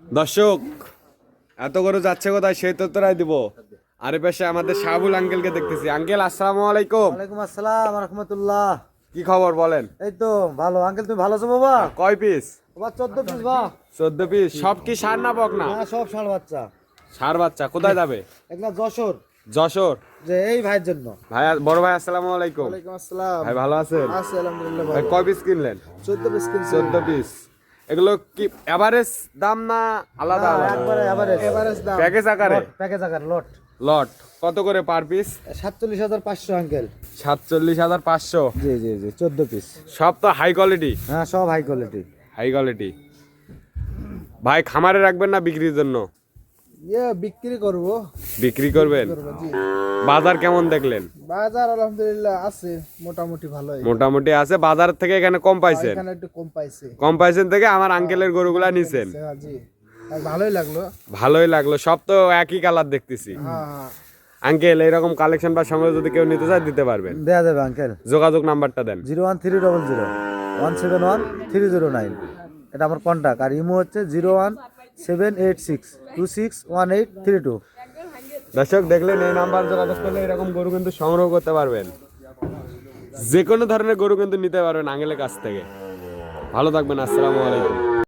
দর্শক এত গরু যাচ্ছে কোথায় সেই তথ্যটাই দিব। আরে পাশে আমাদের শাহাবুল আঙ্কেলকে দেখতেছি। আঙ্কেল আসসালামু আলাইকুম। ওয়ালাইকুম আসসালাম রাহমাতুল্লাহ। কি খবর বলেন? এই তো ভালো আঙ্কেল, তুমি ভালো আছো বাবা? কয় পিস? বাবা 14 পিস বা। 14 পিস। সব কি সার না বক না? হ্যাঁ সব ষাঁড় বাচ্চা। সার বাচ্চা। কোথায় যাবে? এগুলা যশোর, যশোর। যে এই ভাইয়ের জন্য। ভাই বড় ভাই আসসালামু আলাইকুম। ওয়ালাইকুম আসসালাম। ভাই ভালো আছেন? আছি আলহামদুলিল্লাহ ভাই ভালো। কয় পিস কিনলেন? 14 পিস কিনছি। 14 পিস। এগুলো কি এভারেজ দাম না আলাদা হ্যাঁ, আলাদা? একবারে এভারেজ দাম। প্যাকেজ আকারে? প্যাকেজ আকার লট। লট কত করে পার পিস? 47,500 আঙ্কেল। 47,500। জি জি জি 14 পিস। সব তো হাই কোয়ালিটি। হ্যাঁ সব হাই কোয়ালিটি। High quality. ভাই খামারে রাখবেন না বিক্রির জন্য? বিক্রি করব। বিক্রি করবেন? জি। বাজার কেমন দেখলেন? বাজার আলহামদুলিল্লাহ আছে, মোটামুটি ভালোই। মোটামুটি আছে। বাজার থেকে এখানে কম পাইছেন? এখানে একটু কম পাইছে। কম পাইছেন থেকে আমার আঙ্কেলের গরুগুলা নিছেন। হ্যাঁ জি, আর ভালোই লাগলো। ভালোই লাগলো। সব তো একই কালার দেখতেছি। হ্যাঁ হ্যাঁ আঙ্কেল এরকম কালেকশন বা সংগ্রহ যদি কেউ নিতে চায় দিতে পারবেন। দেয়া যাবে আঙ্কেল। যোগাযোগ নাম্বারটা দেন। 01300 171 309। এটা আমার কন্টাক্ট। আর ইমো হচ্ছে 01786261832। দর্শক দেখলেন, এই নাম্বার যোগাযোগ করলে এরকম গরু কিন্তু সংগ্রহ করতে পারবেন। যে কোনো ধরনের গরু কিন্তু নিতে পারবেন আঙ্কেলের কাছ থেকে। ভালো থাকবেন। আসসালামু আলাইকুম।